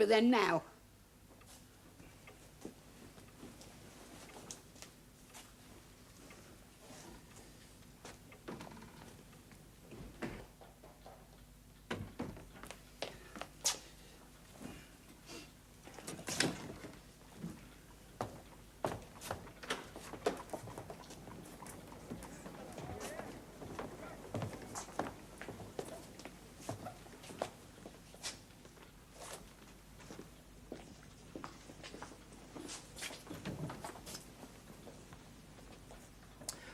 be there now.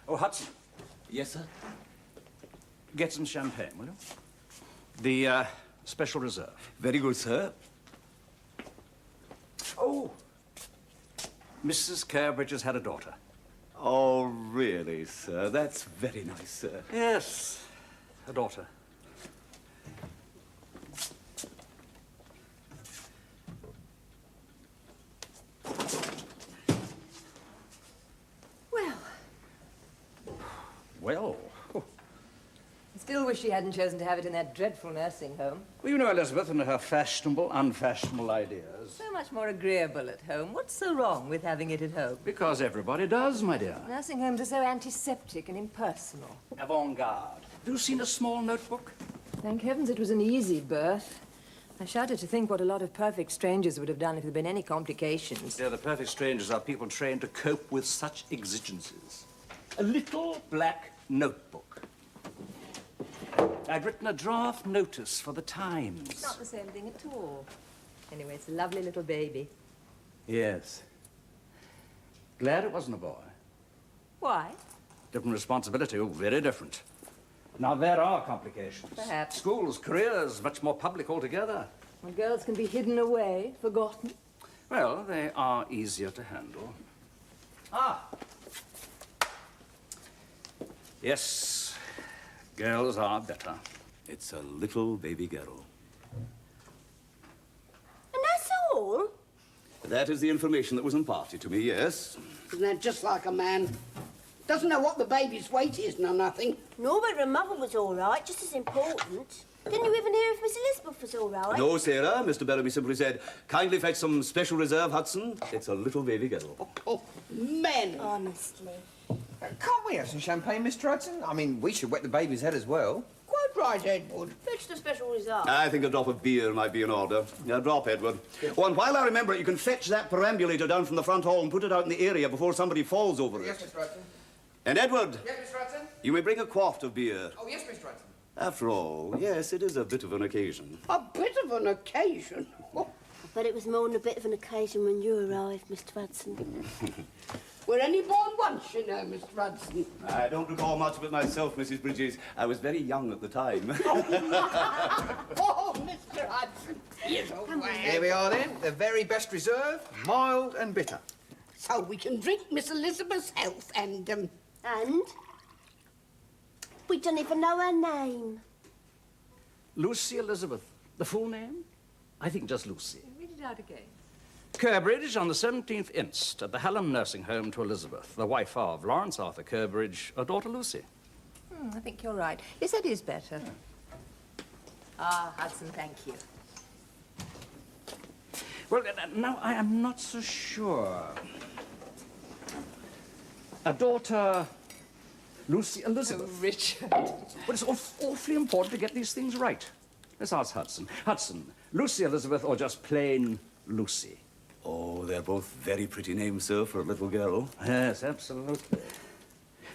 Oh, Hudson. Yes, sir? Get some champagne, will you? The, special reserve. Very good, sir. Oh, Mrs. Carebridge has had a daughter. Oh, really, sir? That's very nice, sir. Yes, a daughter. Well, I still wish she hadn't chosen to have it in that dreadful nursing home. well, you know Elizabeth and her fashionable, unfashionable ideas. So much more agreeable at home. What's so wrong with having it at home? Because everybody does, my dear. Nursing homes are so antiseptic and impersonal. Avant-garde. Have you seen a small notebook? Thank heavens it was an easy birth. I shudder to think what a lot of perfect strangers would have done if there had been any complications. Dear, the perfect strangers are people trained to cope with such exigencies. A little black notebook. I'd written a draft notice for the Times. It's not the same thing at all. Anyway, it's a lovely little baby. Yes. Glad it wasn't a boy. Why? Different responsibility, oh, very different. Now, there are complications. Perhaps. Schools, careers, much more public altogether. When girls can be hidden away, forgotten. Well, they are easier to handle. Ah! Yes, girls are better. It's a little baby girl. And that's all? That is the information that was imparted to me, yes. Isn't that just like a man? Doesn't know what the baby's weight is, nor nothing. No, but her mother was all right, just as important. Didn't you even hear if Miss Elizabeth was all right? No, Sarah. Mr. Bellamy simply said, kindly fetch some special reserve, Hudson. It's a little baby girl. Oh, men! Honestly. Can't we have some champagne, Mr. Hudson? I mean, we should wet the baby's head as well. Quite right, Edward. Fetch the special reserve. I think a drop of beer might be in order. A drop, Edward. Oh, and while I remember it, you can fetch that perambulator down from the front hall and put it out in the area before somebody falls over it. Yes, Mr. Hudson. And Edward, Yes, Mr. Hudson? you may bring a quart of beer. Oh, yes, Mr. Hudson. After all, yes, it is a bit of an occasion. A bit of an occasion. Oh, But it was more than a bit of an occasion when you arrived, Mr. Hudson. we're only born once, you know, Mr. Hudson. I don't recall much of it myself, Mrs. Bridges. I was very young at the time. Oh, Mr. Hudson. Yes, old man. Here we are then, the very best reserve, mild and bitter. So we can drink Miss Elizabeth's health and, And? We don't even know her name. Lucy Elizabeth. The full name? I think just Lucy. Read it out again. Carebridge on the 17th inst. At the Hallam Nursing Home to Elizabeth, the wife of Lawrence Arthur Carebridge, her daughter Lucy. I think you're right. Yes, that is better. Ah, Hudson, thank you. Well, now I am not so sure. A daughter, Lucy Elizabeth. Oh, Richard. But it's awfully important to get these things right. Let's ask Hudson. Hudson, Lucy Elizabeth or just plain Lucy? Oh, they're both very pretty names, sir, for a little girl. Yes, absolutely.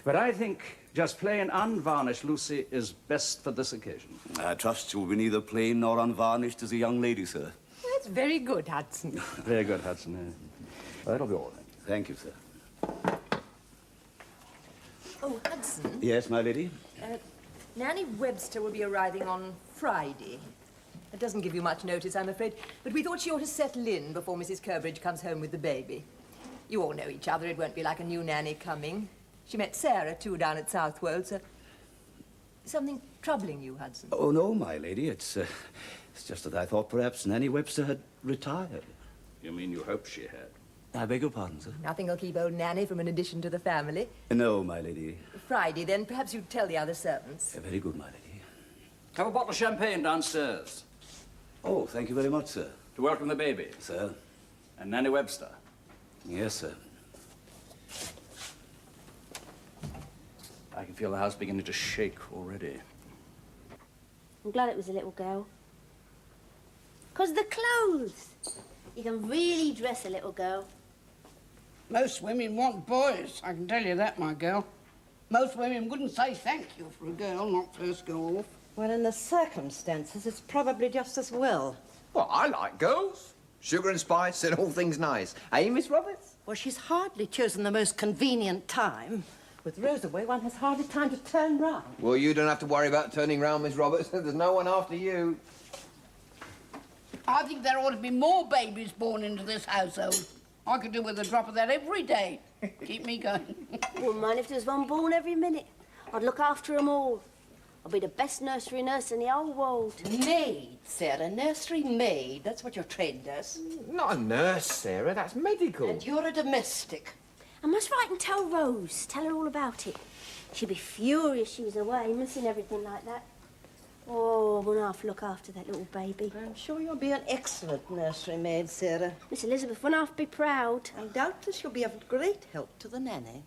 But I think just plain unvarnished Lucy is best for this occasion. I trust you'll be neither plain nor unvarnished as a young lady, sir. That's very good, Hudson. Very good, Hudson. Well, that'll be all then. Thank you, sir. Oh, Hudson. Yes, my lady? Nanny Webster will be arriving on Friday. It doesn't give you much notice, I'm afraid, but we thought she ought to settle in before Mrs. Carebridge comes home with the baby. You all know each other. It won't be like a new nanny coming. She met Sarah, too, down at Southwold, so... Something troubling you, Hudson? Oh, no, my lady. It's just that I thought perhaps Nanny Webster had retired. You mean you hoped she had? I beg your pardon, sir? Nothing will keep old Nanny from an addition to the family. No, my lady. Friday, then. Perhaps you'd tell the other servants. Very good, my lady. Have a bottle of champagne downstairs. Oh, thank you very much, sir. To welcome the baby. Sir? And Nanny Webster. Yes, sir. I can feel the house beginning to shake already. I'm glad it was a little girl. 'Cause the clothes. You can really dress a little girl. Most women want boys, I can tell you that, my girl. Most women wouldn't say thank you for a girl not first go off. Well, in the circumstances, it's probably just as well. Well, I like girls. Sugar and spice and all things nice. Eh, Miss Roberts? Well, she's hardly chosen the most convenient time. With Rose away, one has hardly time to turn round. Well, you don't have to worry about turning round, Miss Roberts. There's no one after you. I think there ought to be more babies born into this household. I could do with a drop of that every day. Keep me going. Wouldn't mind if there was one born every minute. I'd look after 'em all. I'd be the best nursery nurse in the whole world. Maid, Sarah, nursery maid. That's what you're trained as. Not a nurse, Sarah. That's medical. And you're a domestic. I must write and tell Rose. Tell her all about it. She'd be furious she was away, missing everything like that. Oh, I wouldn't have to look after that little baby. I'm sure you'll be an excellent nursery maid, Sarah. Miss Elizabeth wouldn't have to be proud. And doubtless you'll be of great help to the nanny.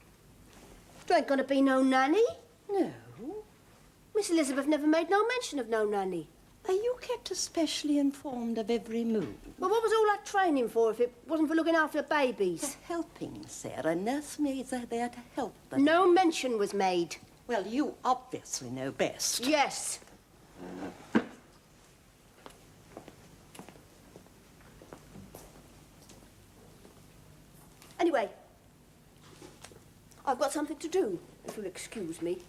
There ain't gonna be no nanny. No. Miss Elizabeth never made no mention of no nanny. Are you kept especially informed of every move? Well, what was all that training for if it wasn't for looking after babies? For helping, Sarah. Nursemaids are there to help them. No mention was made. Well, you obviously know best. Yes. Anyway, I've got something to do, if you'll excuse me.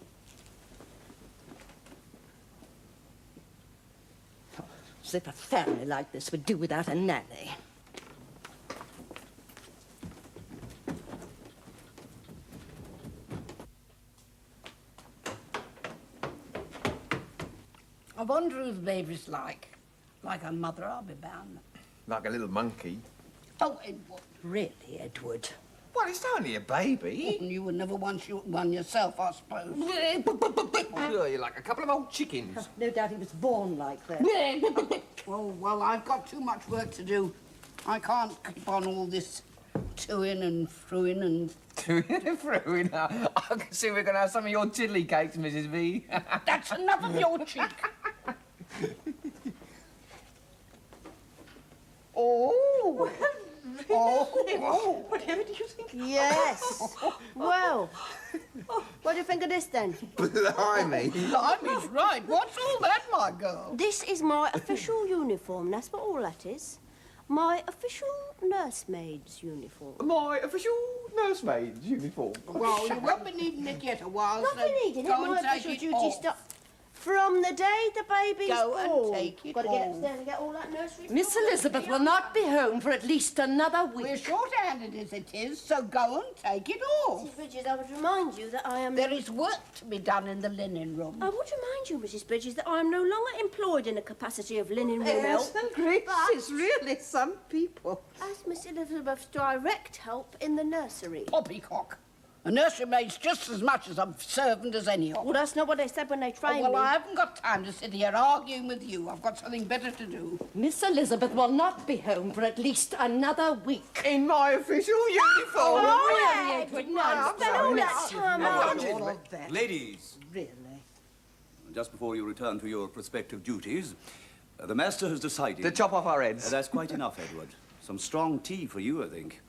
As if a family like this would do without a nanny. I wonder who the baby's like. Like her mother, I'll be bound. Like a little monkey. Oh, Edward. Really, Edward? Well, it's only a baby. You would never want one yourself, I suppose. You're like a couple of old chickens. No doubt he was born like that. Oh, well, I've got too much work to do. I can't keep on all this to-ing and through-ing and... To and fro. I can see we're going to have some of your tiddly cakes, Mrs. V. That's enough of your cheek. Oh! Oh! Whatever do you think? Yes. Well, what do you think of this then? Blimey. Blimey's right. What's all that, my girl? This is my official uniform. That's what all that is. My official nursemaid's uniform. My official nursemaid's uniform. Well, you won't be needing it yet a while, Not so be needing it. go My and take official it duty off. stop. From the day the baby's Go and born. take it Got to get home. upstairs and get all that nursery. Miss Elizabeth will not be home for at least another week. We're short-handed as it is, so go and take it off. Mrs. Bridges, I would remind you that I am... There is work to be done in the linen room. I would remind you, Mrs. Bridges, that I am no longer employed in the capacity of linen room help. and gracious, really, some people. As Miss Elizabeth's direct help in the nursery. Poppycock. A nursery maid's just as much as a servant as any of Well, that's not what they said when they trained well, me. I haven't got time to sit here arguing with you. I've got something better to do. Miss Elizabeth will not be home for at least another week. In my official uniform. Really, Edward, no. Spend all that time out. All of that. Ladies, Really? just before you return to your prospective duties, the master has decided... To chop off our heads. That's quite enough, Edward. Some strong tea for you, I think.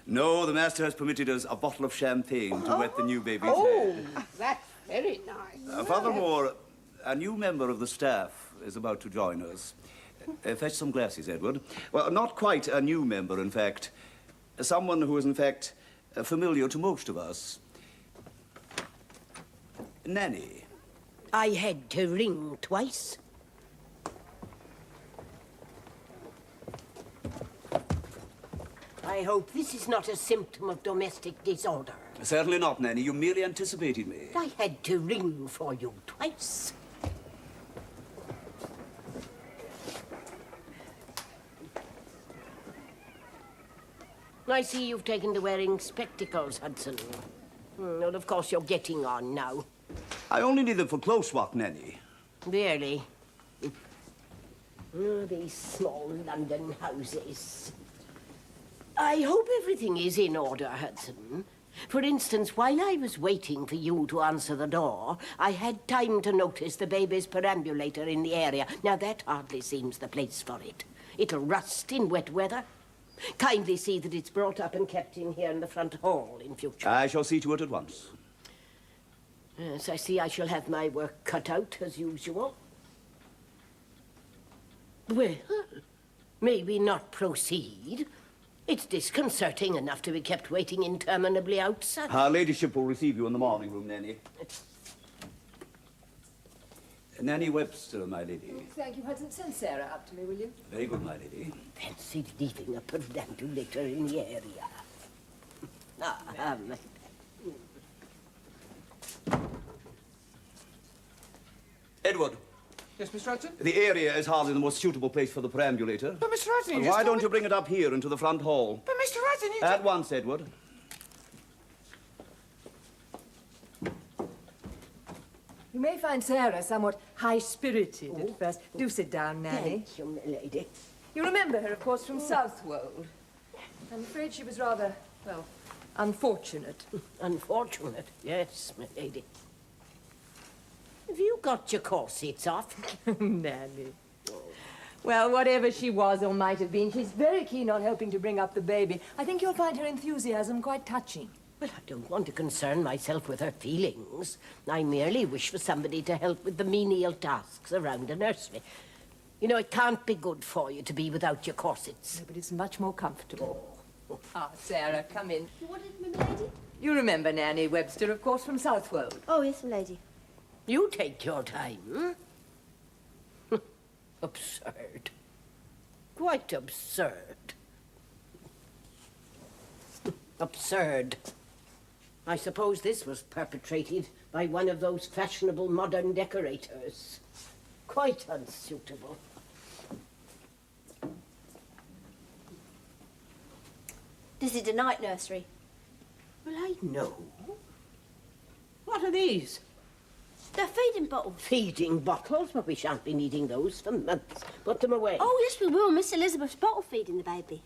No, the master has permitted us a bottle of champagne to wet the new baby's head. That's very nice. Furthermore, a new member of the staff is about to join us. Fetch some glasses, Edward. Well, not quite a new member, in fact. Someone who is, in fact, familiar to most of us. Nanny. I had to ring twice. I hope this is not a symptom of domestic disorder. Certainly not, Nanny. You merely anticipated me. I had to ring for you twice. I see you've taken to wearing spectacles, Hudson. Well, of course, you're getting on now. I only need them for close walk, Nanny. Really? Oh, these small London houses. I hope everything is in order, Hudson. For instance, while I was waiting for you to answer the door, I had time to notice the baby's perambulator in the area. Now, that hardly seems the place for it. It'll rust in wet weather. Kindly see that it's brought up and kept in here in the front hall in future. I shall see to it at once. Yes, I see I shall have my work cut out, as usual. Well, may we not proceed? It's disconcerting enough to be kept waiting interminably outside. Her ladyship will receive you in the morning room, Nanny. Nanny Webster, my lady. Thank you, Hudson. Send Sarah up to me, will you? Very good, my lady. Fancy leaving a perambulator in the area. Edward. Yes, Mr. Hudson? The area is hardly the most suitable place for the perambulator. But, Mr. Hudson, Why don't you bring it up here into the front hall? But, Mr. Hudson, you... At once, Edward. You may find Sarah somewhat high-spirited at first. Do sit down, Nanny. Thank you, my lady. You remember her, of course, from Southwold. I'm afraid she was rather, well, unfortunate. Unfortunate, yes, my lady. Have you got your corsets off? Nanny. Well, whatever she was or might have been, she's very keen on helping to bring up the baby. I think you'll find her enthusiasm quite touching. Well, I don't want to concern myself with her feelings. I merely wish for somebody to help with the menial tasks around a nursery. You know, it can't be good for you to be without your corsets. No, but it's much more comfortable. Ah, Sarah, come in. You wanted me, my lady? You remember Nanny Webster, of course, from Southwold. Oh, yes, my lady. You take your time. Absurd. Quite absurd. Absurd. I suppose this was perpetrated by one of those fashionable modern decorators. Quite unsuitable. This is a night nursery. Well, I know. What are these? They're feeding bottles. Feeding bottles? But we shan't be needing those for months. Put them away. Oh, yes, we will. Miss Elizabeth's bottle feeding the baby.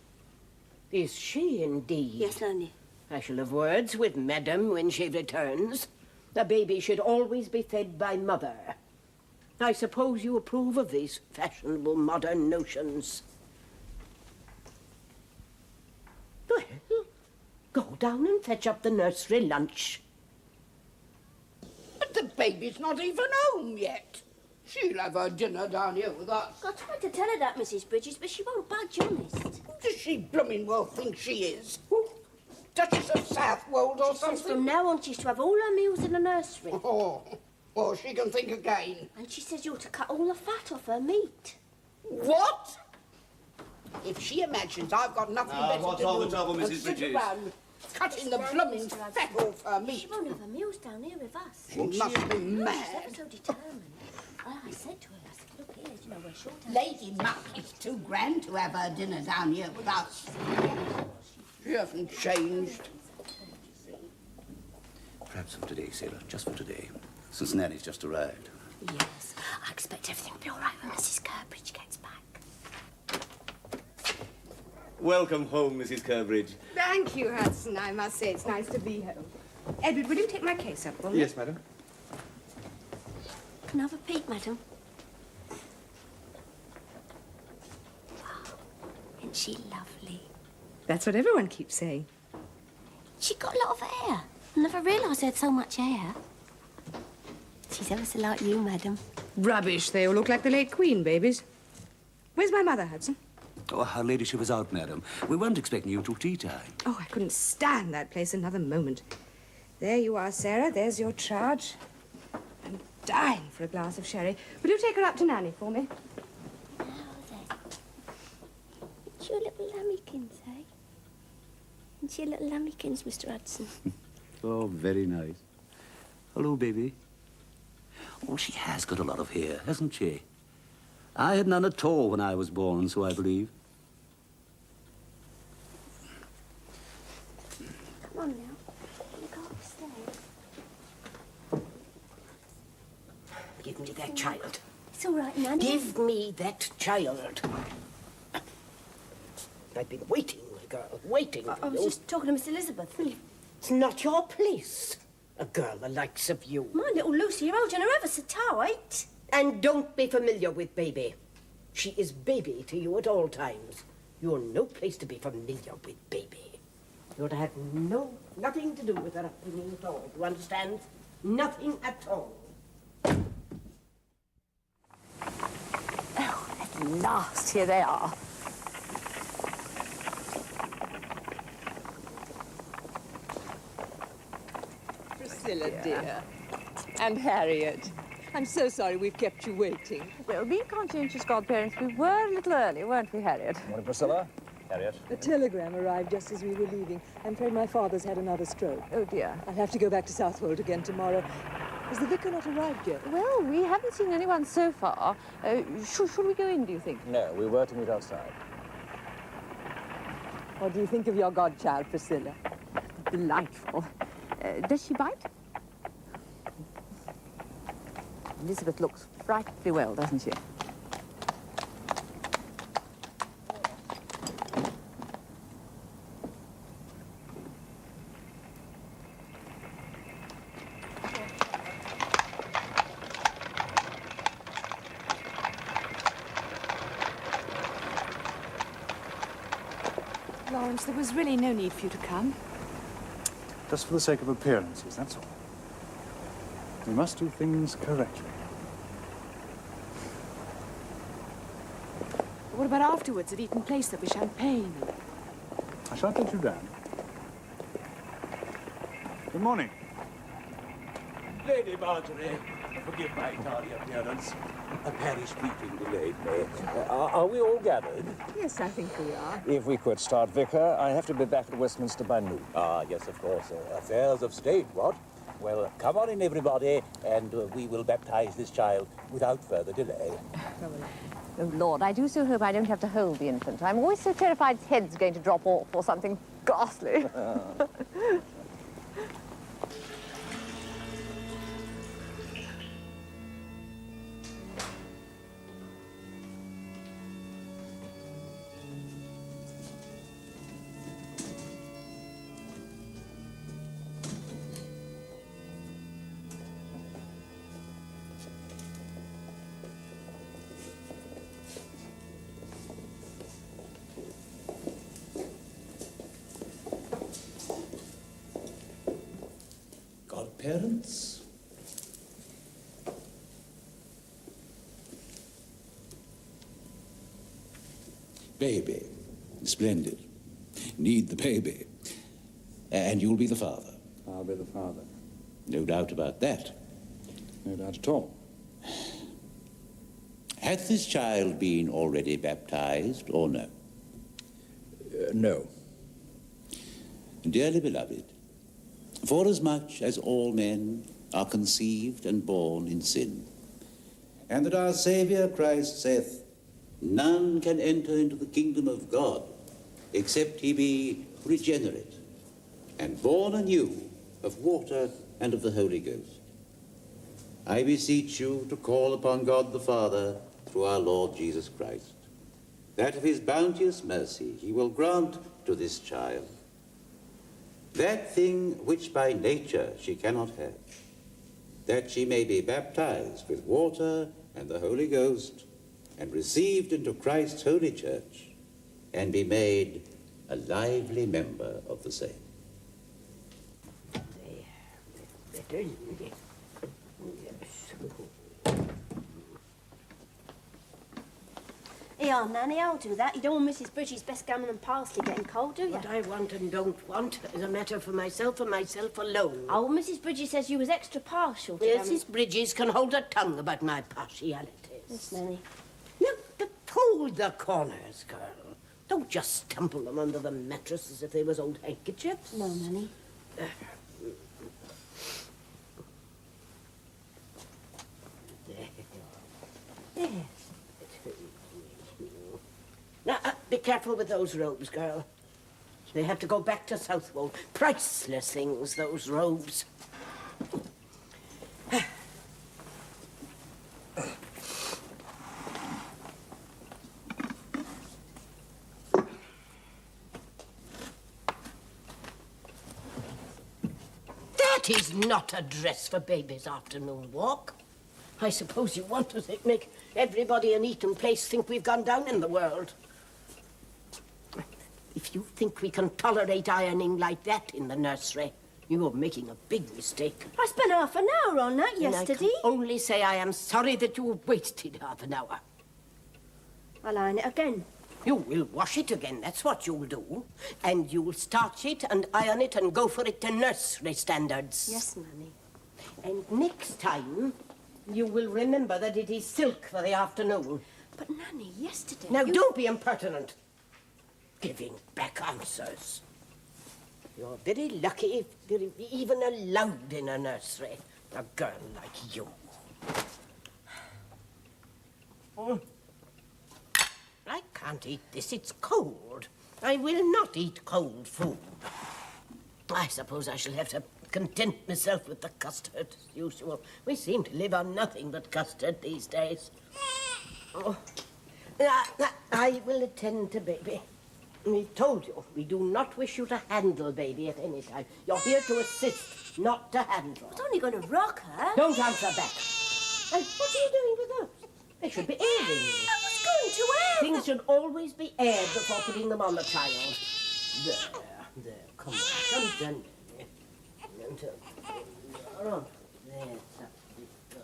Is she indeed? Yes, Nanny. I shall have words with Madam when she returns. The baby should always be fed by mother. I suppose you approve of these fashionable modern notions. Well, go down and fetch up the nursery lunch. But the baby's not even home yet. She'll have her dinner down here with us. I tried to tell her that, Mrs. Bridges, but she won't budge, honest. Who does she blooming well think she is? Duchess of Southwold or She says something? from now on she's to have all her meals in the nursery. Oh, well, she can think again. And she says you're to cut all the fat off her meat. What? If she imagines I've got nothing better what's to all do the trouble, than Mrs. sit Bridges? around cutting the blooming fat off her She meat. won't have her meals down here with us. She must be She's mad. ever so determined. I said to her, I said, look here, you know, we're short of... Lady Muck is too grand to have her dinner down here with us. She hasn't changed. Perhaps for today, Sailor, just for today, since Nanny's just arrived. Yes, I expect everything will be all right when Mrs. Curbridge gets back. Welcome home, Mrs. Curbridge. Thank you, Hudson. I must say it's nice to be home. Edward, will you take my case up for me? Yes, madam. Can I have a peek, madam? Wow, isn't she lovely? That's what everyone keeps saying. She got a lot of hair. I never realised she had so much hair. She's ever so like you, madam. Rubbish. They all look like the late Queen babies. Where's my mother, Hudson? Oh, her ladyship is out, madam. We weren't expecting you till tea time. Oh, I couldn't stand that place another moment. There you are, Sarah. There's your charge. I'm dying for a glass of sherry. Will you take her up to Nanny for me? How's it? It's your little lammykins, eh? It's your little lammykins, Mr. Hudson. Oh, very nice. Hello, baby. Oh, she has got a lot of hair, hasn't she? I had none at all when I was born, so I believe. Come on now. You go upstairs. Give me that child. It's all right, Nanny. Give me that child. I've been waiting, my girl, waiting for I was you. just talking to Miss Elizabeth. It's not your place. A girl the likes of you. My little Lucy, you're holding her ever so tight. And don't be familiar with Baby. She is Baby to you at all times. You're no place to be familiar with Baby. You're to have nothing to do with her upbringing at all. Do you understand? Nothing at all. Oh, at last, here they are. Priscilla, dear. And Harriet. I'm so sorry we've kept you waiting. Well, being conscientious godparents, we were a little early, weren't we, Harriet? Morning, Priscilla. Harriet. A telegram arrived just as we were leaving. I'm afraid my father's had another stroke. Oh, dear. I'll have to go back to Southwold again tomorrow. Has the vicar not arrived yet? Well, we haven't seen anyone so far. Should we go in, do you think? No, we were to meet outside. What do you think of your godchild, Priscilla? Delightful. Does she bite? Elizabeth looks frightfully well, doesn't she? Lawrence, there was really no need for you to come. Just for the sake of appearances, that's all. We must do things correctly. What about afterwards at Eaton Place? There'll be champagne. I shan't let you down. Good morning. Lady Marjorie, forgive my tardy appearance. A parish meeting delayed me. Are we all gathered? Yes, I think we are. If we could start, Vicar, I have to be back at Westminster by noon. Ah, yes, of course. Affairs of state, what? Well, come on in, everybody, and we will baptize this child without further delay. Oh, Lord, I do so hope I don't have to hold the infant. I'm always so terrified its head's going to drop off or something ghastly. Godparents? Baby. Splendid. Need the baby. And you'll be the father. I'll be the father. No doubt about that. No doubt at all. Hath this child been already baptized, or no? No. Dearly beloved, forasmuch as all men are conceived and born in sin, and that our Saviour Christ saith, none can enter into the kingdom of God except he be regenerate and born anew of water and of the Holy Ghost. I beseech you to call upon God the Father through our Lord Jesus Christ, that of his bounteous mercy he will grant to this child that thing which by nature she cannot have, that she may be baptized with water and the Holy Ghost, and received into Christ's holy church, and be made a lively member of the same. Here, Nanny, I'll do that. You don't want Mrs. Bridges' best gammon and parsley getting cold, do you? What I want and don't want is a matter for myself and myself alone. Oh, Mrs. Bridges says you was extra partial to Mrs. Bridges can hold her tongue about my partialities. Yes, Nanny. No, but hold the corners, girl. Don't just stumble them under the mattress as if they was old handkerchiefs. No, Nanny. Yes. Now, be careful with those robes, girl. They have to go back to Southwold. Priceless things, those robes. It is not a dress for baby's afternoon walk. I suppose you want to make everybody in Eton Place think we've gone down in the world. If you think we can tolerate ironing like that in the nursery, you're making a big mistake. I spent half an hour on that yesterday. And I can only say I am sorry that you wasted half an hour. I'll iron it again. You will wash it again, that's what you'll do. And you'll starch it and iron it and go for it to nursery standards. Yes, Nanny. And next time, you will remember that it is silk for the afternoon. But, Nanny, yesterday... Now, don't be impertinent. Giving back answers. You're very lucky if you're even allowed in a nursery. A girl like you. Oh. I can't eat this. It's cold. I will not eat cold food. I suppose I shall have to content myself with the custard as usual. We seem to live on nothing but custard these days. Oh. I will attend to baby. We told you, we do not wish you to handle baby at any time. You're here to assist, not to handle. I was only going to rock her. Don't answer back. And what are you doing with those? They should be airing. I was going to air Things should always be aired before putting them on the child. There, come on, come down. Until you're on. There's up you go.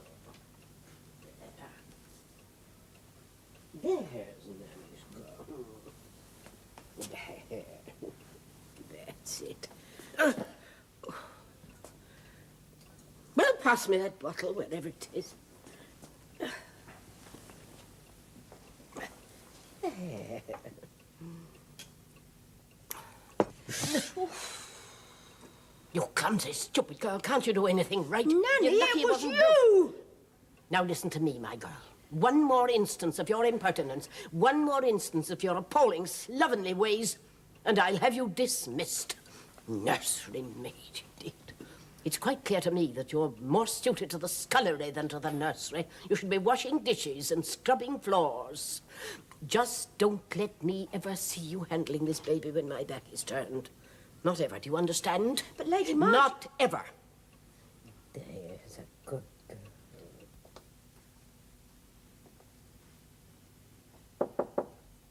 There's Nanny's girl. There. That's it. Well, pass me that bottle, wherever it is. You clumsy, stupid girl. Can't you do anything right? Nanny, it was you! Now listen to me, my girl. One more instance of your impertinence, one more instance of your appalling, slovenly ways, and I'll have you dismissed. Nursery maid, indeed. It's quite clear to me that you're more suited to the scullery than to the nursery. You should be washing dishes and scrubbing floors. Just don't let me ever see you handling this baby when my back is turned. Not ever, do you understand? But Lady Marge... Not ever. There's a good girl.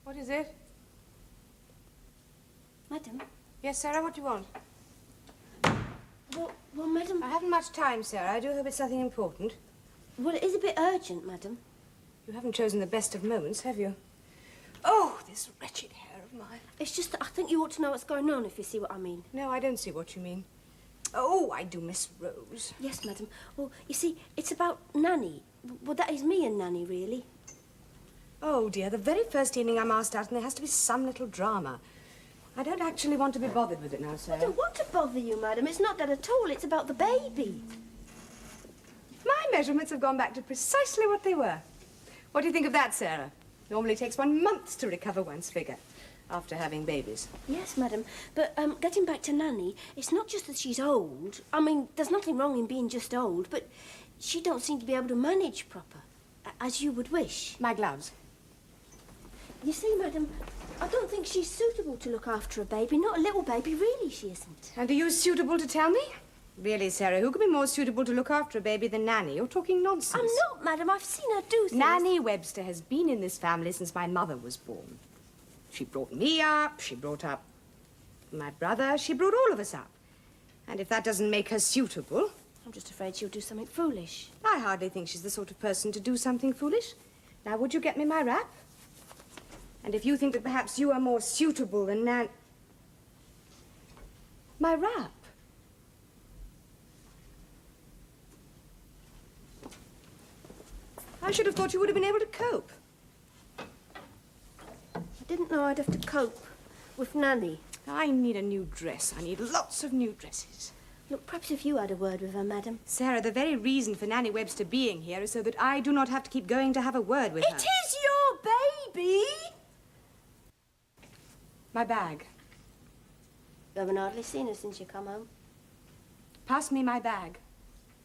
What is it? Madam? Yes, Sarah, what do you want? Well, Madam... I haven't much time, Sarah. I do hope it's something important. Well, it is a bit urgent, Madam. You haven't chosen the best of moments, have you? Oh, this wretched hair of mine. It's just that I think you ought to know what's going on, if you see what I mean. No, I don't see what you mean. Oh, I do, Miss Rose. Yes, Madam. Well, you see, it's about Nanny. Well, that is me and Nanny, really. Oh, dear, the very first evening I'm asked out, and there has to be some little drama. I don't actually want to be bothered with it now, Sarah. I don't want to bother you, Madam. It's not that at all. It's about the baby. My measurements have gone back to precisely what they were. What do you think of that, Sarah? Normally takes 1 month to recover one's figure after having babies. Yes, Madam. But getting back to Nanny, it's not just that she's old. I mean, there's nothing wrong in being just old, but she don't seem to be able to manage proper, as you would wish. My gloves. You see, Madam, I don't think she's suitable to look after a baby. Not a little baby, really, she isn't. And are you suitable to tell me? Really, Sarah, who could be more suitable to look after a baby than Nanny? You're talking nonsense. I'm not, Madam. I've seen her do things. Nanny Webster has been in this family since my mother was born. She brought me up, she brought up my brother, she brought all of us up. And if that doesn't make her suitable... I'm just afraid she'll do something foolish. I hardly think she's the sort of person to do something foolish. Now, would you get me my wrap? And if you think that perhaps you are more suitable than Nan... My wrap? I should have thought you would have been able to cope. I didn't know I'd have to cope with Nanny. I need a new dress. I need lots of new dresses. Look, perhaps if you had a word with her, Madam. Sarah, the very reason for Nanny Webster being here is so that I do not have to keep going to have a word with her. It is your baby! My bag. You haven't hardly seen her since you come home. Pass me my bag.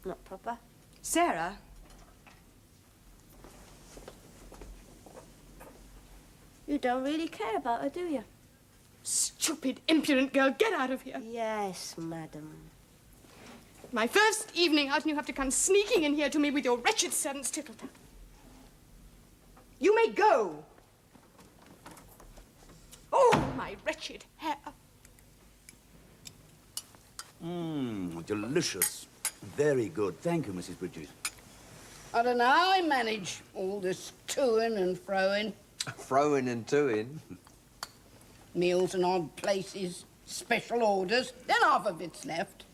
Not proper. Sarah. You don't really care about her, do you? Stupid, impudent girl, get out of here. Yes, Madam. My first evening out, and you have to come sneaking in here to me with your wretched servant's tittle-tattle. You may go. Oh, my wretched hair. Delicious. Very good. Thank you, Mrs. Bridges. I don't know how I manage all this to-ing and fro-ing. Throwing and toing. Meals in odd places, special orders, then half of it's left.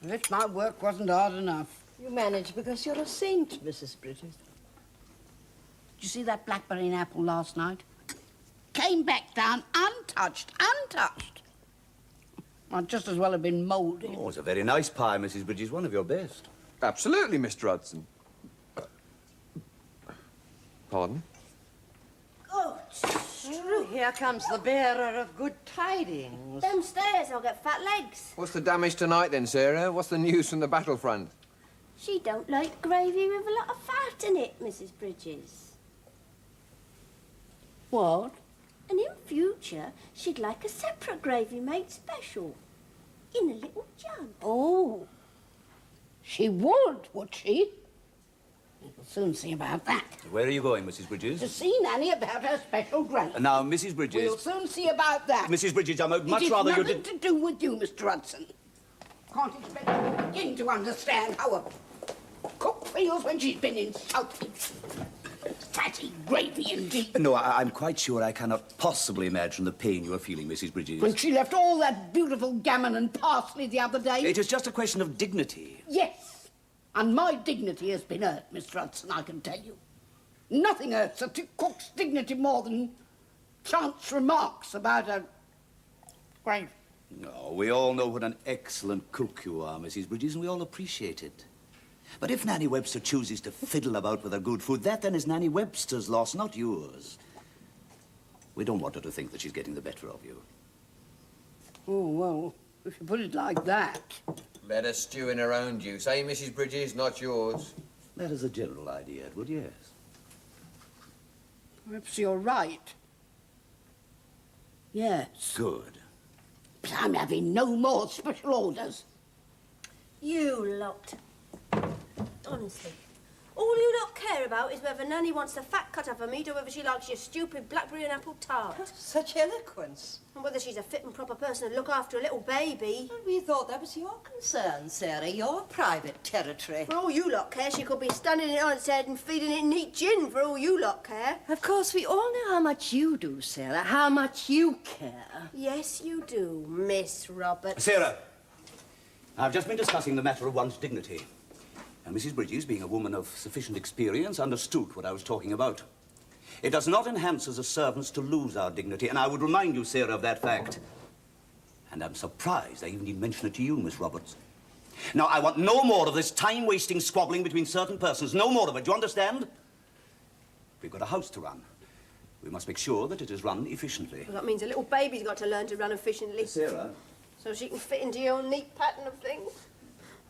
As if my work wasn't hard enough. You manage because you're a saint, Mrs. Bridges. Did you see that blackberry and apple last night? Came back down untouched. Might just as well have been moulded. Oh, it's a very nice pie, Mrs. Bridges. One of your best. Absolutely, Mr. Hudson. Pardon? Oh, true. Here comes the bearer of good tidings. Downstairs, I'll get fat legs. What's the damage tonight, then, Sarah? What's the news from the battlefront? She don't like gravy with a lot of fat in it, Mrs. Bridges. What? And in future, she'd like a separate gravy made special. In a little jug. Oh. She would she? We'll soon see about that. Where are you going, Mrs. Bridges? To see Nanny about her special gravy. Now, Mrs. Bridges... We'll soon see about that. Mrs. Bridges, I would much rather you did... It has nothing to do with you, Mr. Hudson. Can't expect you to begin to understand how a cook feels when she's been insulted. Fatty gravy, indeed. No, I'm quite sure I cannot possibly imagine the pain you are feeling, Mrs. Bridges. When she left all that beautiful gammon and parsley the other day. It is just a question of dignity. Yes. And my dignity has been hurt, Mr. Hudson, I can tell you. Nothing hurts a cook's dignity more than chance remarks about a gravy. No, we all know what an excellent cook you are, Mrs. Bridges, and we all appreciate it. But if Nanny Webster chooses to fiddle about with her good food, that then is Nanny Webster's loss, not yours. We don't want her to think that she's getting the better of you. Oh, well, if you put it like that... Let her stew in her own juice, eh, Mrs. Bridges, not yours. That is a general idea, Edward, yes. Perhaps you're right. Yes. Good. But I'm having no more special orders. You lot. Honestly. All you lot care about is whether Nanny wants the fat cut off her meat or whether she likes your stupid blackberry and apple tart. Such eloquence. And whether she's a fit and proper person to look after a little baby. Well, we thought that was your concern, Sarah, your private territory. For all you lot care, she could be standing it on its head and feeding it neat gin for all you lot care. Of course, we all know how much you do, Sarah, how much you care. Yes, you do, Miss Roberts. Sarah, I've just been discussing the matter of one's dignity. And Mrs. Bridges, being a woman of sufficient experience, understood what I was talking about. It does not enhance us as servants to lose our dignity, and I would remind you, Sarah, of that fact. And I'm surprised I even need mention it to you, Miss Roberts. Now, I want no more of this time-wasting squabbling between certain persons. No more of it, do you understand? We've got a house to run. We must make sure that it is run efficiently. Well, that means a little baby's got to learn to run efficiently. Sarah? So she can fit into your neat pattern of things.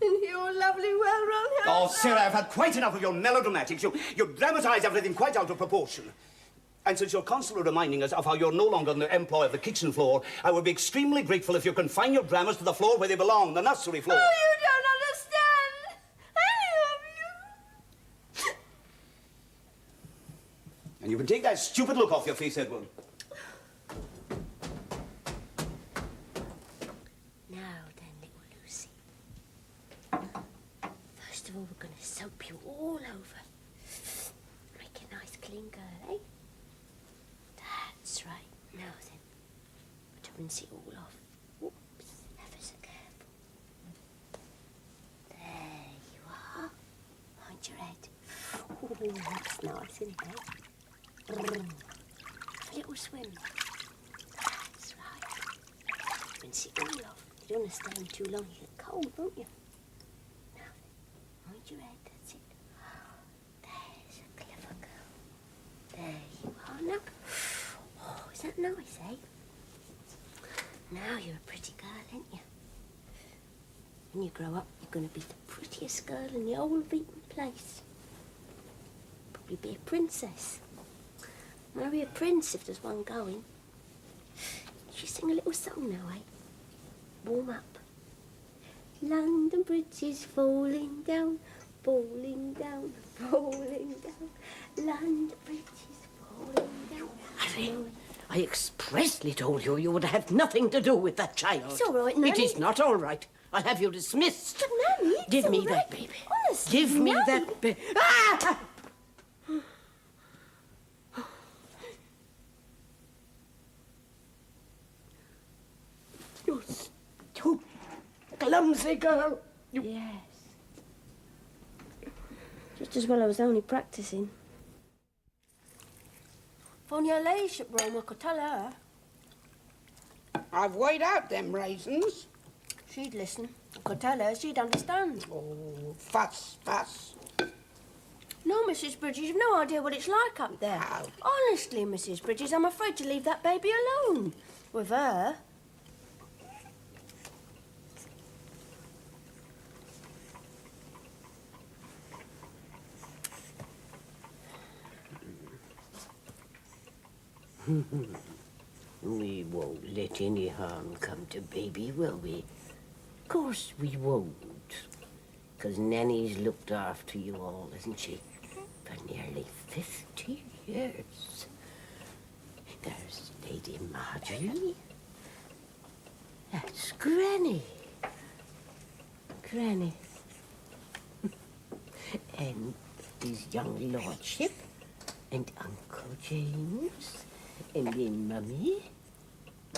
In your lovely, well-run Oh, house. Sarah, I've had quite enough of your melodramatics. You dramatize everything quite out of proportion. And since you're constantly reminding us of how you're no longer in the employ of the kitchen floor, I would be extremely grateful if you confine your dramas to the floor where they belong, the nursery floor. Oh, you don't understand. Any of you. And you can take that stupid look off your face, Edward. First of all, we're going to soap you all over. Make a nice clean girl, eh? That's right. Now then, to rinse it all off. Whoops, ever so careful. There you are. Mind your head. Oh, that's nice, isn't it? A little swim. That's right. Rinse it all off. You don't want to stay too long. You get cold, won't you? Mind your head, that's it. There's a clever girl. There you are now. Oh, is that nice, eh? Now you're a pretty girl, ain't you? When you grow up, you're going to be the prettiest girl in the whole of Eaton Place. Probably be a princess. Marry a prince if there's one going. You sing a little song now, eh? Warm up. London Bridge is falling down, falling down, falling down. London Bridge is falling down. Harry, I expressly told you you would have nothing to do with that child. It's all right, Nanny. It is not all right. I'll have you dismissed. But, Nanny, it's Give me all that right. baby. Honestly, Give me Nanny. that baby. Ah! You stupid, clumsy girl. Yes. Just as well I was only practicing. If only her ladyship were home, I could tell her. I've weighed out them raisins. She'd listen. I could tell her, she'd understand. Oh, fuss, fuss. No, Mrs. Bridges, you've no idea what it's like up there. How? Honestly, Mrs. Bridges, I'm afraid to leave that baby alone. With her. We won't let any harm come to baby, will we? Of course we won't. 'Cause Nanny's looked after you all, hasn't she? For nearly 50 years. There's Lady Marjorie. That's Granny. Granny. And his young lordship. And Uncle James. And then Mummy.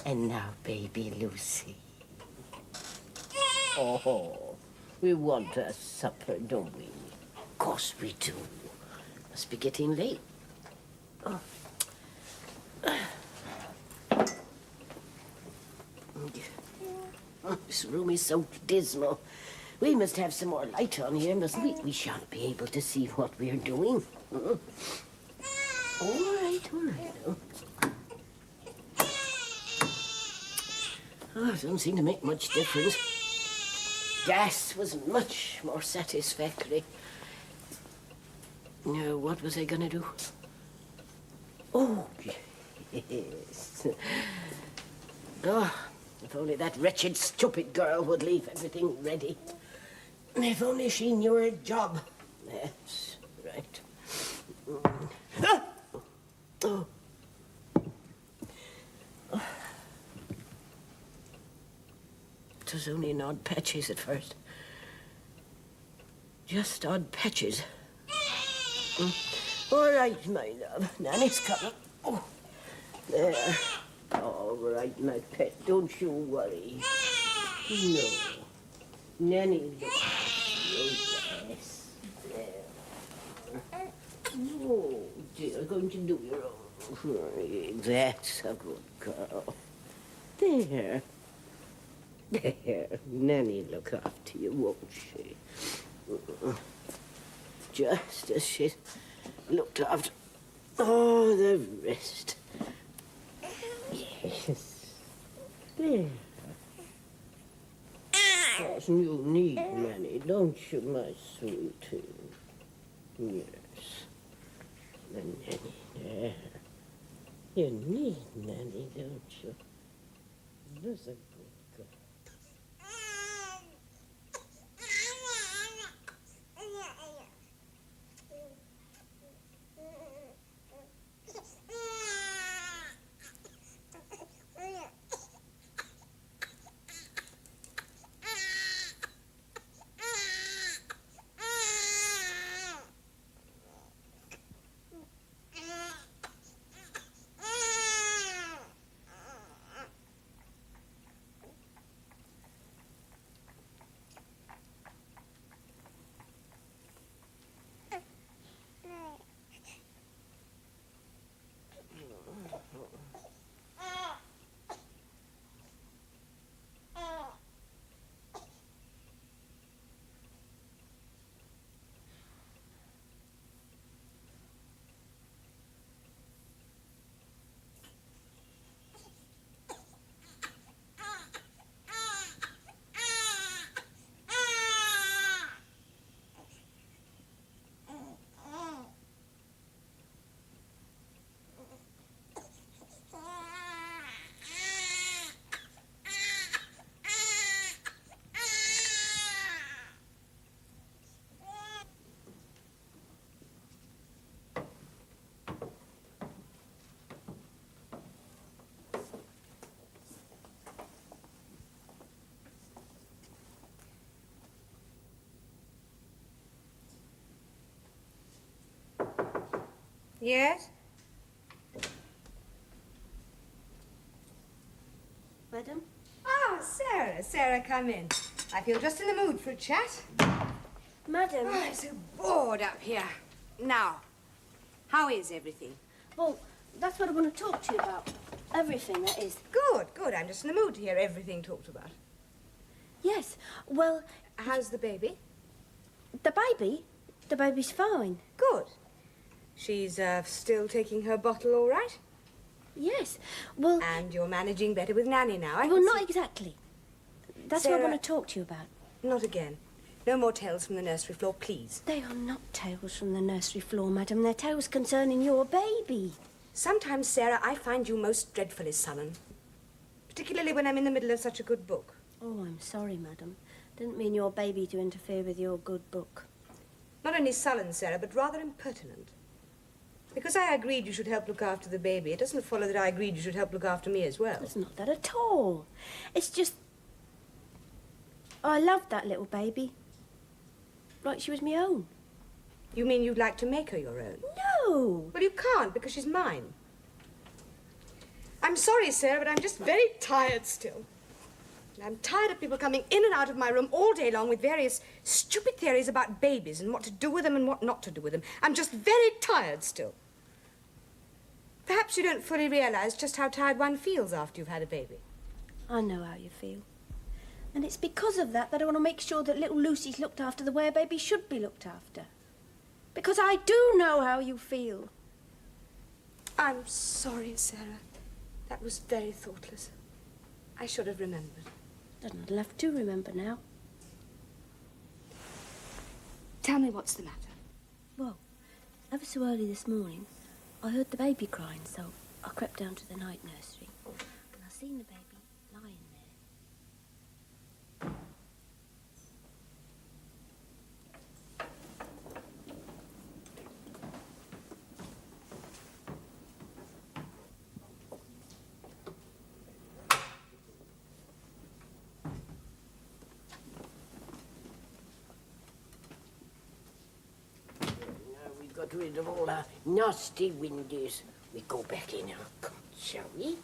And now baby Lucy. Oh, we want our supper, don't we? Of course we do. Must be getting late. Oh. Oh, this room is so dismal. We must have some more light on here, mustn't we? We shan't be able to see what we're doing. All right, all right. Oh, it doesn't seem to make much difference. Gas was much more satisfactory. Now, what was I gonna do? Oh, yes. Oh, if only that wretched, stupid girl would leave everything ready. If only she knew her job. That's right. Ah! Oh. It was only in odd patches at first. Just odd patches. All right, my love. Nanny's coming. Oh, there. All right, my pet. Don't you worry. No. Nanny, look. Yes. There. Oh, dear. Going to do your own. That's a good girl. There. There, Nanny look after you, won't she? Just as she looked after all the rest. Yes. There. Yes, you need Nanny, don't you, my sweetie? Yes. The Nanny, there. You need Nanny, don't you? There's a good girl. Yes? Madam? Ah, Sarah. Sarah, come in. I feel just in the mood for a chat. Madam? Oh, I'm so bored up here. Now, how is everything? Well, that's what I want to talk to you about. Everything, that is. Good, good. I'm just in the mood to hear everything talked about. Yes, well... How's the baby? The baby? The baby's fine. Good. She's still taking her bottle all right? Yes, well... And you're managing better with Nanny now, Well, not exactly. That's what I Sarah, want to talk to you about. Not again. No more tales from the nursery floor, please. They are not tales from the nursery floor, madam. They're tales concerning your baby. Sometimes, Sarah, I find you most dreadfully sullen. Particularly when I'm in the middle of such a good book. Oh, I'm sorry, madam. Didn't mean your baby to interfere with your good book. Not only sullen, Sarah, but rather impertinent. Because I agreed you should help look after the baby, it doesn't follow that I agreed you should help look after me as well. It's not that at all. It's just... I loved that little baby. Like she was my own. You mean you'd like to make her your own? No! Well, you can't, because she's mine. I'm sorry, Sarah, but I'm just very tired still. And I'm tired of people coming in and out of my room all day long with various stupid theories about babies and what to do with them and what not to do with them. I'm just very tired still. Perhaps you don't fully realize just how tired one feels after you've had a baby. I know how you feel. And it's because of that that I want to make sure that little Lucy's looked after the way a baby should be looked after. Because I do know how you feel. I'm sorry, Sarah. That was very thoughtless. I should have remembered. Doesn't love to remember now. Tell me what's the matter. Well, ever so early this morning, I heard the baby crying, so I crept down to the night nursery. And I seen the baby lying there. Got rid of all our nasty windows. We go back in our cot, shall we?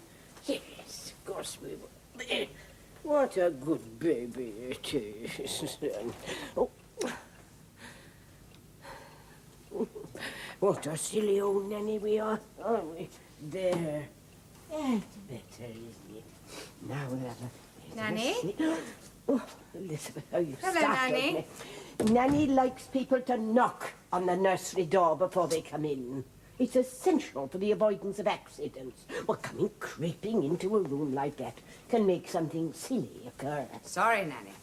Yes, of course we will. There. What a good baby it is. Oh. What a silly old nanny we are, aren't we? There. That's better, isn't it? Now we'll have a... Nanny? Oh, Elizabeth, how you Hello, startled Nanny. me. Nanny likes people to knock on the nursery door before they come in. It's essential for the avoidance of accidents. Well, coming creeping into a room like that can make something silly occur. Sorry, Nanny.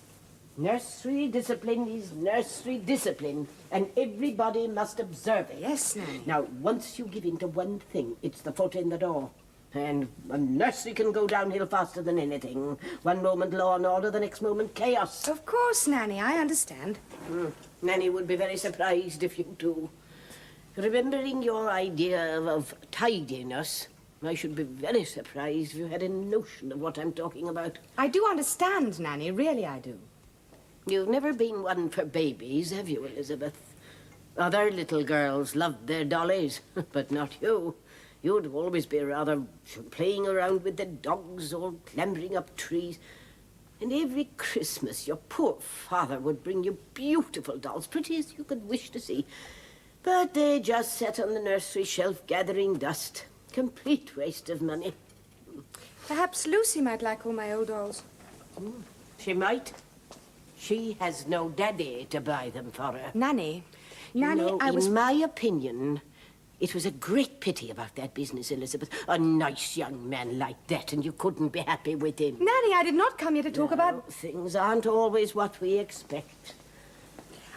Nursery discipline is nursery discipline, and everybody must observe it. Yes, Nanny. Now, once you give in to one thing, it's the foot in the door. And a nursery can go downhill faster than anything. One moment law and order, the next moment chaos. Of course, Nanny, I understand. Nanny would be very surprised if you do. Remembering your idea of tidiness, I should be very surprised if you had a notion of what I'm talking about. I do understand, Nanny, really I do. You've never been one for babies, have you, Elizabeth? Other little girls loved their dollies, but not you. You'd always be rather playing around with the dogs or clambering up trees. And every Christmas your poor father would bring you beautiful dolls, pretty as you could wish to see. But they just sat on the nursery shelf gathering dust. Complete waste of money. Perhaps Lucy might like all my old dolls. She might. She has no daddy to buy them for her. Nanny, In my opinion, it was a great pity about that business, Elizabeth. A nice young man like that, and you couldn't be happy with him. Nanny, I did not come here to talk about... Things aren't always what we expect.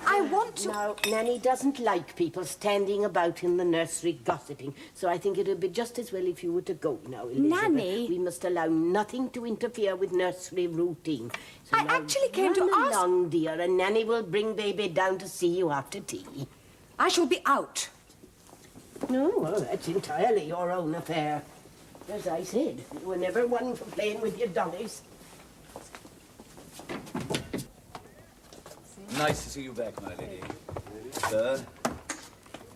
I want to... Now, Nanny doesn't like people standing about in the nursery gossiping, so I think it would be just as well if you were to go now, Elizabeth. Nanny? We must allow nothing to interfere with nursery routine. So I now actually came to run ask... along, dear, and Nanny will bring baby down to see you after tea. I shall be out. No, well, that's entirely your own affair. As I said, you were never one for playing with your dollies. Nice to see you back, my lady. Sir,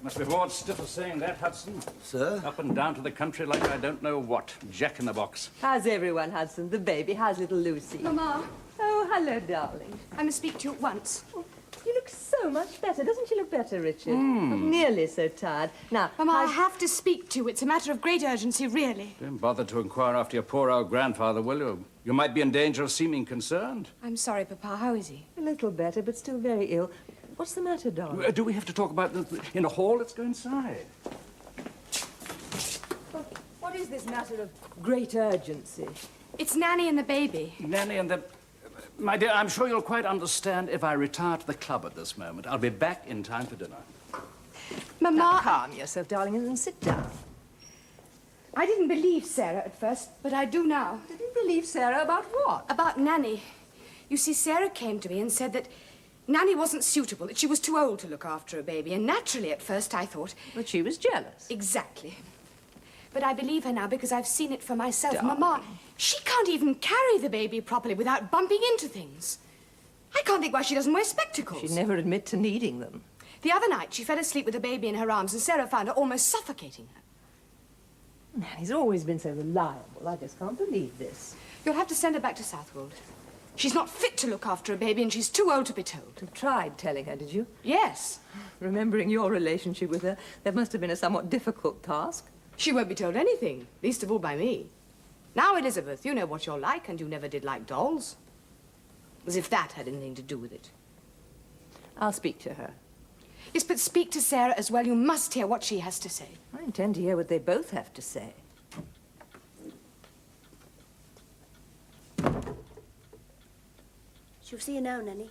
Must be bored stiff of saying that, Hudson. Sir? Up and down to the country like I don't know what. Jack in the box. How's everyone, Hudson? The baby? How's little Lucy? Mama, Oh, hello, darling. I must speak to you at once. You look so much better. Doesn't she look better, Richard? I'm nearly so tired. Now, Mama, I have to speak to you. It's a matter of great urgency, really. Don't bother to inquire after your poor old grandfather, will you? You might be in danger of seeming concerned. I'm sorry, Papa. How is he? a little better, but still very ill. What's the matter, darling? Do we have to talk about this in the hall? Let's go inside. What is this matter of great urgency? It's Nanny and the baby. Nanny and the... My dear, I'm sure you'll quite understand if I retire to the club at this moment. I'll be back in time for dinner. Mama... Now, calm yourself, darling, and sit down. I didn't believe Sarah at first, but I do now. Didn't believe Sarah about what? About Nanny. You see, Sarah came to me and said that Nanny wasn't suitable, that she was too old to look after a baby, and naturally at first I thought... But she was jealous. Exactly. But I believe her now because I've seen it for myself. Darling. Mama, she can't even carry the baby properly without bumping into things. I can't think why she doesn't wear spectacles. She'd never admit to needing them. The other night, she fell asleep with the baby in her arms, and Sarah found her almost suffocating her. Nanny's always been so reliable. I just can't believe this. You'll have to send her back to Southwold. She's not fit to look after a baby, and she's too old to be told. You tried telling her, did you? Yes. Remembering your relationship with her, that must have been a somewhat difficult task. She won't be told anything, least of all by me. Now, Elizabeth, you know what you're like, and you never did like dolls. As if that had anything to do with it. I'll speak to her. Yes, but speak to Sarah as well. You must hear what she has to say. I intend to hear what they both have to say. She'll see you now, Nanny.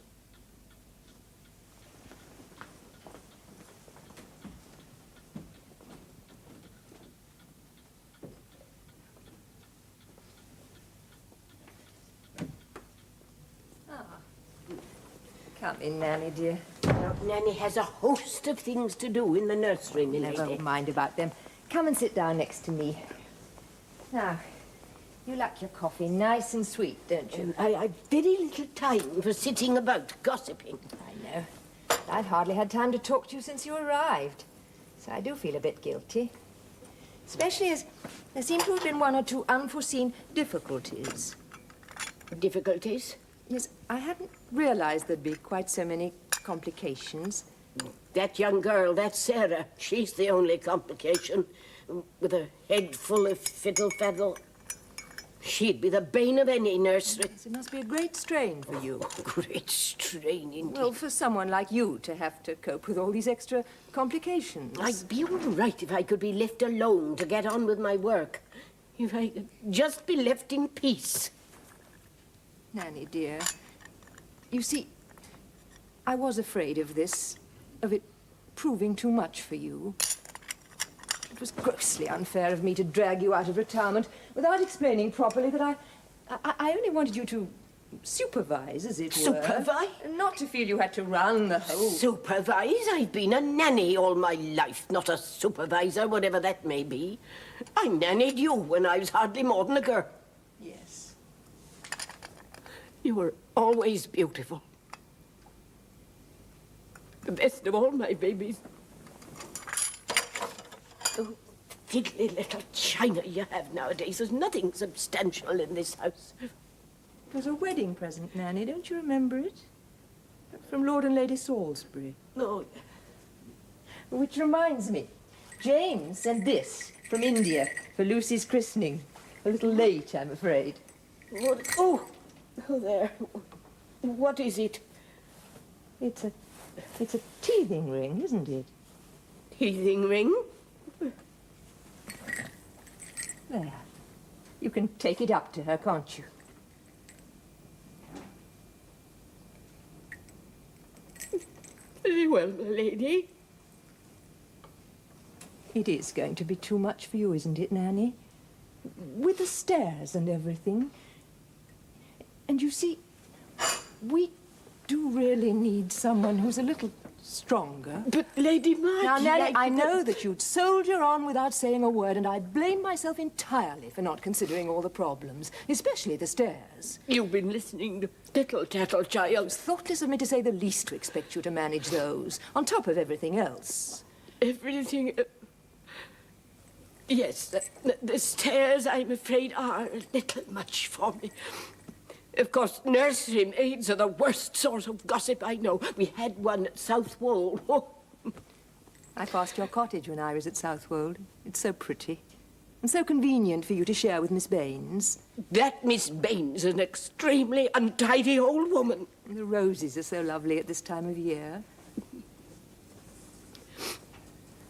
Come in, Nanny, dear. Now, Nanny has a host of things to do in the nursery, milady. Never mind about them. Come and sit down next to me. Now, you like your coffee nice and sweet, don't you? I've very little time for sitting about gossiping. I know. I've hardly had time to talk to you since you arrived. So I do feel a bit guilty. Especially as there seem to have been one or two unforeseen difficulties. Difficulties? Yes, I hadn't realized there'd be quite so many complications. That young girl, that's Sarah. She's the only complication. With a head full of fiddle-faddle. She'd be the bane of any nursery. Yes, it must be a great strain for you. Great strain, indeed. Well, for someone like you to have to cope with all these extra complications. I'd be all right if I could be left alone to get on with my work. If I could just be left in peace. Nanny, dear, you see, I was afraid of this, of it proving too much for you. It was grossly unfair of me to drag you out of retirement without explaining properly that I only wanted you to supervise, as it were. Supervise? Not to feel you had to run the whole... Supervise? I've been a nanny all my life, not a supervisor, whatever that may be. I nannied you when I was hardly more than a girl. Yes. You were always beautiful. The best of all my babies. Oh, fiddly little china you have nowadays. There's nothing substantial in this house. It was a wedding present, Nanny. Don't you remember it? From Lord and Lady Salisbury. No. Which reminds me, James sent this from India for Lucy's christening. A little late, I'm afraid. What? Oh, there. What is it? It's a teething ring, isn't it? Teething ring? There. You can take it up to her, can't you? Very well, my lady. It is going to be too much for you, isn't it, Nanny? With the stairs and everything. And you see, we do really need someone who's a little stronger. But, Lady Margie... Now, Nanny, I know that you'd soldier on without saying a word, and I blame myself entirely for not considering all the problems, especially the stairs. You've been listening to tittle-tattle, child. It's thoughtless of me to say the least to expect you to manage those, on top of everything else. Everything... Yes, the stairs, I'm afraid, are a little much for me. Of course, nursery maids are the worst sort of gossip I know. We had one at Southwold. I passed your cottage when I was at Southwold. It's so pretty. And so convenient for you to share with Miss Baines. That Miss Baines is an extremely untidy old woman. And the roses are so lovely at this time of year.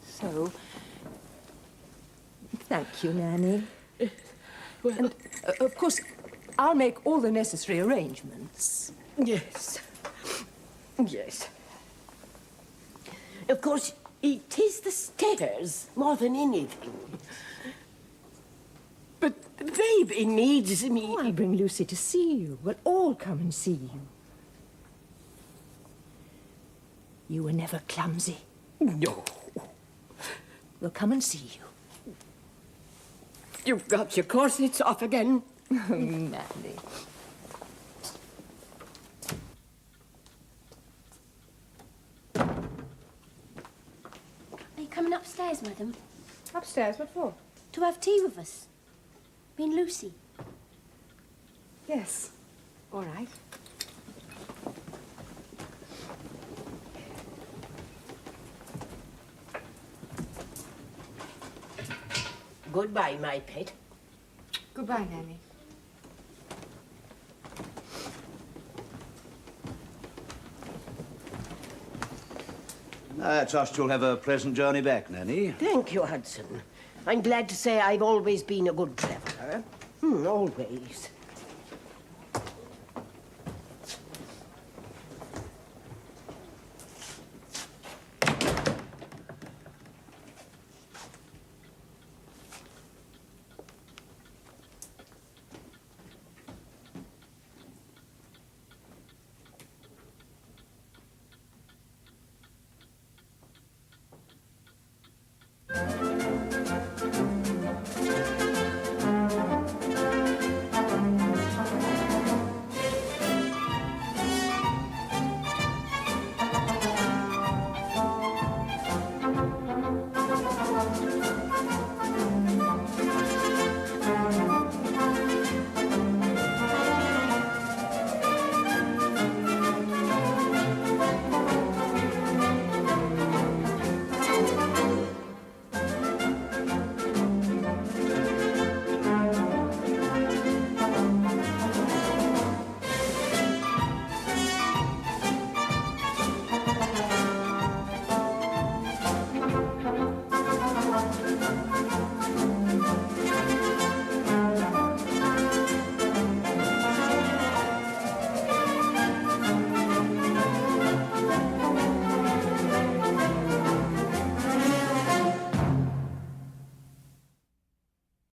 So, thank you, Nanny. Well... And, of course, I'll make all the necessary arrangements. Yes. Yes. Of course, it is the stairs more than anything. But the baby needs me. Oh, I'll bring Lucy to see you. We'll all come and see you. You were never clumsy. No. We'll come and see you. You've got your corsets off again. Mandy. Are you coming upstairs, madam? Upstairs? What for? To have tea with us. Me and Lucy. Yes. All right. Goodbye, my pet. Goodbye, Nanny. I trust you'll have a pleasant journey back, Nanny. Thank you, Hudson. I'm glad to say I've always been a good traveller. Always.